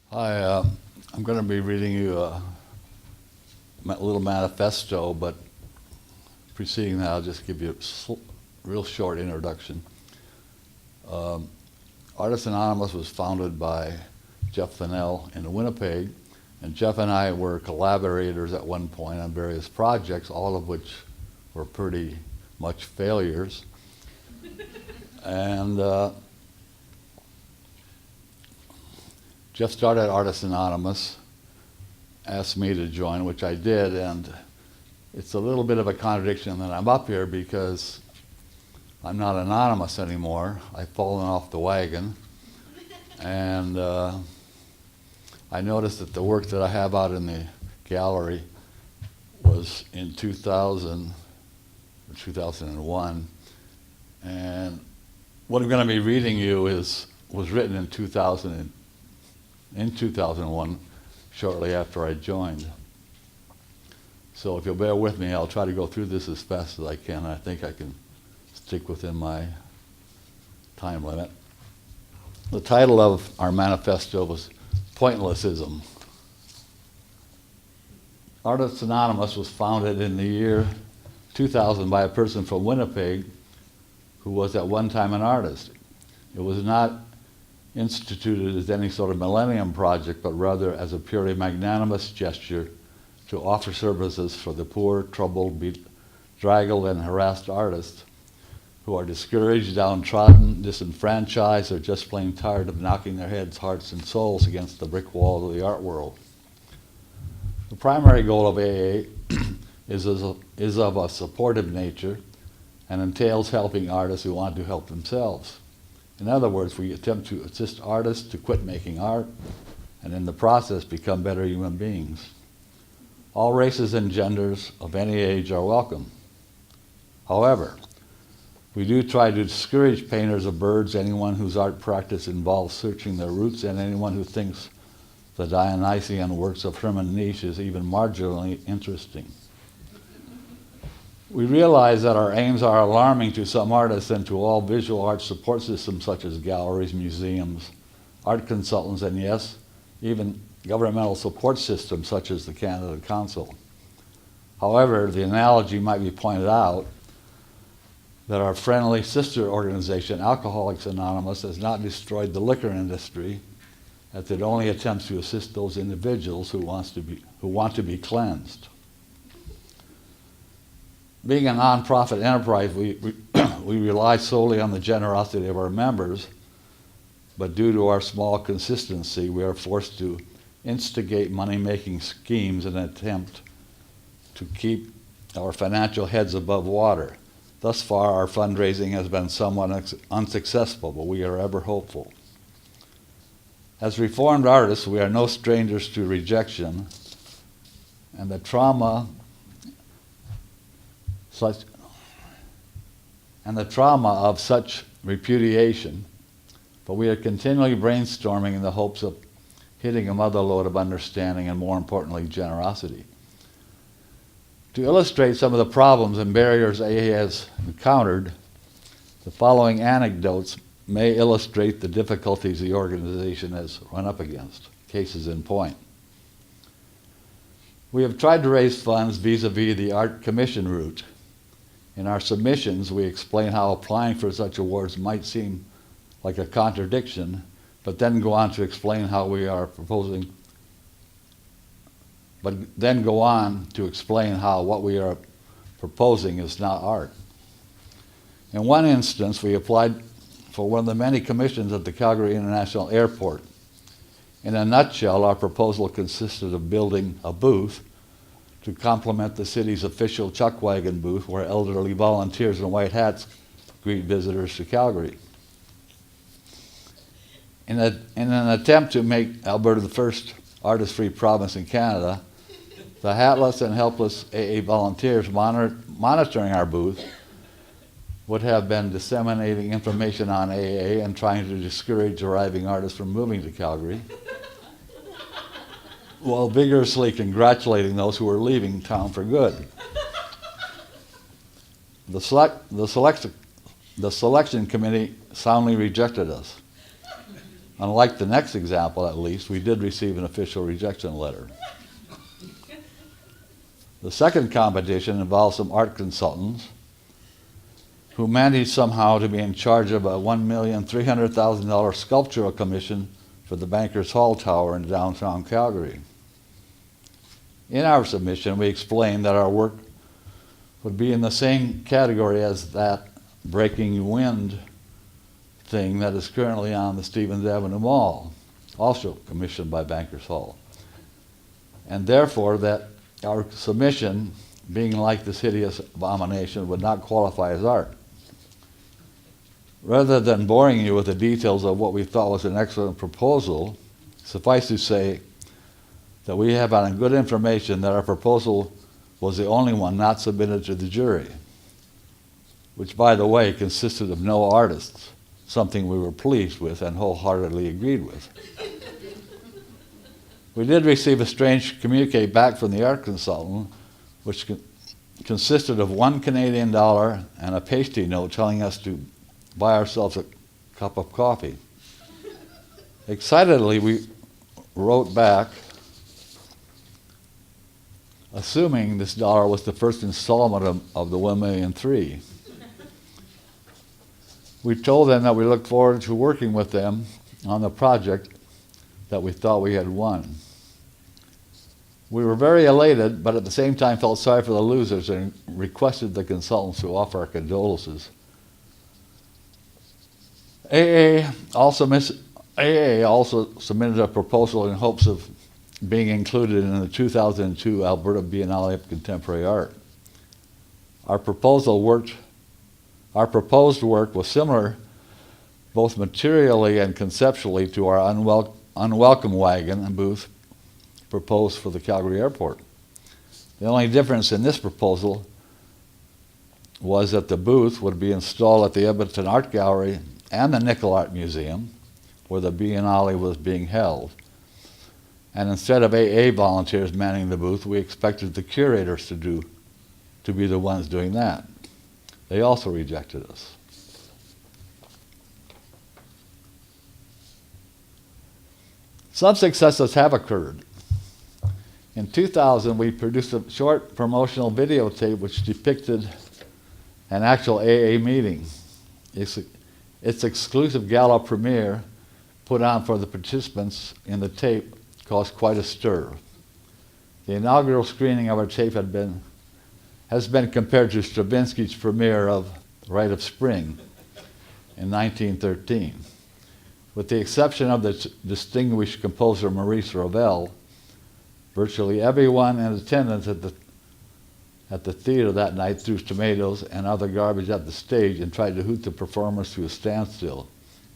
Hi, I'm going to be reading you a little manifesto, but preceding that, I'll just give you a real short introduction. Artists Anonymous was founded by Jeff Fennell in Winnipeg, and Jeff and I were collaborators at one point on various projects, all of which were pretty much failures. And Jeff started Artists Anonymous, asked me to join, which I did, and it's a little bit of a contradiction that I'm up here because I'm not anonymous anymore. I've fallen off the wagon, and I noticed that the work that I have out in the gallery was in 2000 or 2001, and what I'm going to be reading you was written in 2001, shortly after I joined. So if you'll bear with me, I'll try to go through this as fast as I can. I think I can stick within my time limit. The title of our manifesto was Pointlessism. Artists Anonymous was founded in the year 2000 by a person from Winnipeg who was at one time an artist. It was not instituted as any sort of millennium project, but rather as a purely magnanimous gesture to offer services for the poor, troubled, bedraggled, and harassed artists who are discouraged, downtrodden, disenfranchised, or just plain tired of knocking their heads, hearts, and souls against the brick wall of the art world. The primary goal of AA is of a supportive nature and entails helping artists who want to help themselves. In other words, we attempt to assist artists to quit making art and in the process become better human beings. All races and genders of any age are welcome. However, we do try to discourage painters of birds, anyone whose art practice involves searching their roots, and anyone who thinks the Dionysian works of Herman Nietzsche is even marginally interesting. We realize that our aims are alarming to some artists and to all visual art support systems such as galleries, museums, art consultants, and yes, even governmental support systems such as the Canada Council. However, the analogy might be pointed out that our friendly sister organization, Alcoholics Anonymous, has not destroyed the liquor industry, as it only attempts to assist those individuals who want to be cleansed. Being a nonprofit enterprise, we rely solely on the generosity of our members, but due to our small consistency, we are forced to instigate money-making schemes in an attempt to keep our financial heads above water. Thus far, our fundraising has been somewhat unsuccessful, but we are ever hopeful. As Reformed artists, we are no strangers to rejection, and the trauma of such repudiation, but we are continually brainstorming in the hopes of hitting a mother lode of understanding and, more importantly, generosity. To illustrate some of the problems and barriers AA has encountered, the following anecdotes may illustrate the difficulties the organization has run up against. Cases in point. We have tried to raise funds vis-a-vis the art commission route. In our submissions, we explain how applying for such awards might seem like a contradiction, but then go on to explain how what we are proposing is not art. In one instance, we applied for one of the many commissions at the Calgary International Airport. In a nutshell, our proposal consisted of building a booth to complement the city's official chuck wagon booth where elderly volunteers in white hats greet visitors to Calgary. In an attempt to make Alberta the first artist-free province in Canada, the hatless and helpless AA volunteers monitoring our booth would have been disseminating information on AA and trying to discourage arriving artists from moving to Calgary, while vigorously congratulating those who were leaving town for good. The selection committee soundly rejected us. Unlike the next example, at least, we did receive an official rejection letter. The second competition involved some art consultants who managed somehow to be in charge of a $1,300,000 sculptural commission for the Bankers Hall Tower in downtown Calgary. In our submission, we explained that our work would be in the same category as that breaking wind thing that is currently on the Stevens Avenue Mall, also commissioned by Bankers Hall. And therefore that our submission, being like this hideous abomination, would not qualify as art. Rather than boring you with the details of what we thought was an excellent proposal, suffice to say that we have on good information that our proposal was the only one not submitted to the jury, which, by the way, consisted of no artists, something we were pleased with and wholeheartedly agreed with. We did receive a strange communique back from the art consultant, which consisted of $1 Canadian and a pasty note telling us to buy ourselves a cup of coffee. Excitedly, we wrote back, assuming this dollar was the first installment of the $1,000,003. We told them that we looked forward to working with them on the project that we thought we had won. We were very elated, but at the same time felt sorry for the losers and requested the consultants to offer our condolences. AA also submitted a proposal in hopes of being included in the 2002 Alberta Biennale of Contemporary Art. Our proposed work was similar both materially and conceptually to our unwelcome wagon and booth proposed for the Calgary airport. The only difference in this proposal was that the booth would be installed at the Edmonton Art Gallery and the Nickel Art Museum, where the Biennale was being held. And instead of AA volunteers manning the booth, we expected the curators to be the ones doing that. They also rejected us. Some successes have occurred. In 2000, we produced a short promotional videotape which depicted an actual AA meeting. Its exclusive gala premiere, put on for the participants in the tape, caused quite a stir. The inaugural screening of our tape has been compared to Stravinsky's premiere of Rite of Spring in 1913. With the exception of the distinguished composer Maurice Ravel, virtually everyone in attendance at the theater that night threw tomatoes and other garbage at the stage and tried to hoot the performers to a standstill.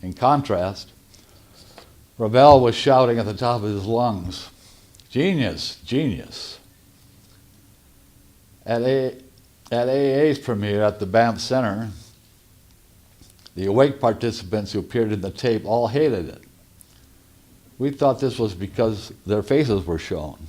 In contrast, Ravel was shouting at the top of his lungs, "Genius, genius." At AA's premiere at the Banff Center, the awake participants who appeared in the tape all hated it. We thought this was because their faces were shown.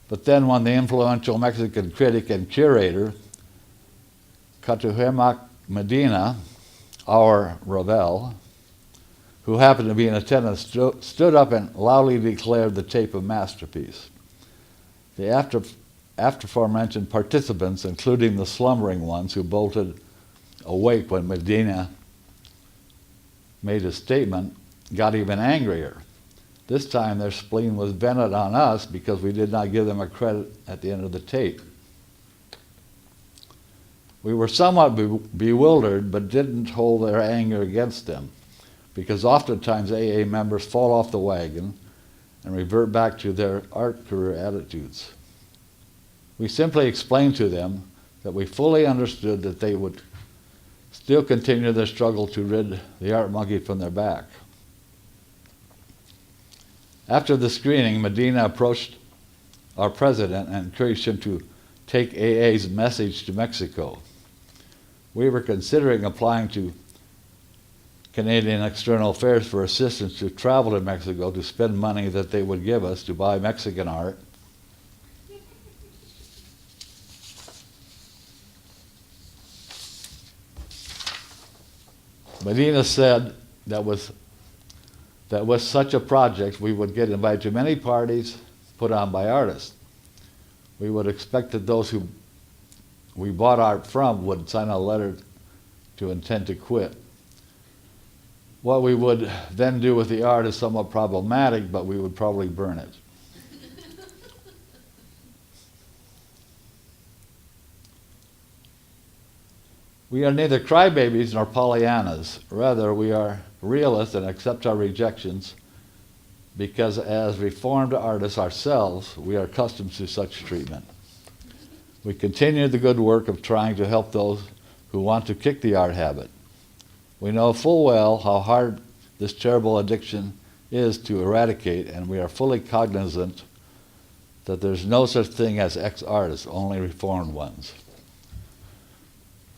But then when the influential Mexican critic and curator, Cuauhtémoc Medina, our Ravel, who happened to be in attendance, stood up and loudly declared the tape a masterpiece. The aforementioned participants, including the slumbering ones who bolted awake when Medina made his statement, got even angrier. This time their spleen was vented on us because we did not give them a credit at the end of the tape. We were somewhat bewildered, but didn't hold their anger against them, because oftentimes AA members fall off the wagon and revert back to their art career attitudes. We simply explained to them that we fully understood that they would still continue their struggle to rid the art monkey from their back. After the screening, Medina approached our president and encouraged him to take AA's message to Mexico. We were considering applying to Canadian External Affairs for assistance to travel to Mexico to spend money that they would give us to buy Mexican art. Medina said that with that with such a project we would get invited to many parties put on by artists. We would expect that those who we bought art from would sign a letter to intend to quit. What we would then do with the art is somewhat problematic, but we would probably burn it. We are neither crybabies nor Pollyannas. Rather, we are realists and accept our rejections because as reformed artists ourselves, we are accustomed to such treatment. We continue the good work of trying to help those who want to kick the art habit. We know full well how hard this terrible addiction is to eradicate, and we are fully cognizant that there's no such thing as ex-artists, only reformed ones.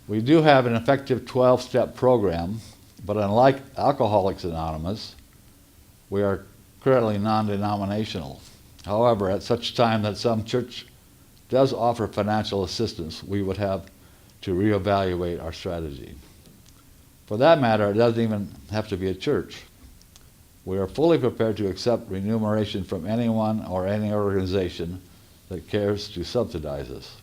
We do have an effective 12-step program, but unlike Alcoholics Anonymous, we are currently non-denominational. However, at such time that some church does offer financial assistance, we would have to reevaluate our strategy. For that matter, it doesn't even have to be a church. We are fully prepared to accept remuneration from anyone or any organization that cares to subsidize us.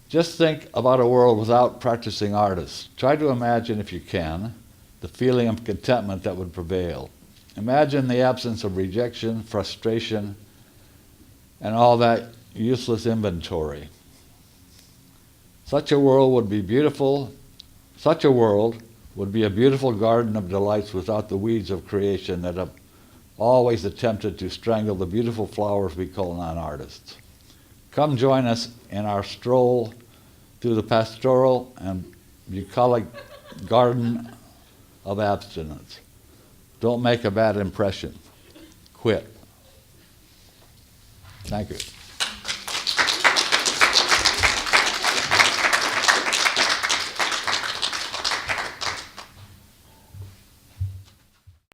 Just think about a world without practicing artists. Try to imagine, if you can, the feeling of contentment that would prevail. Imagine the absence of rejection, frustration, and all that useless inventory. Such a world would be beautiful. Such a world would be a beautiful garden of delights without the weeds of creation that have always attempted to strangle the beautiful flowers we call non-artists. Come join us in our stroll through the pastoral and bucolic garden of abstinence. Don't make a bad impression. Quit. Thank you.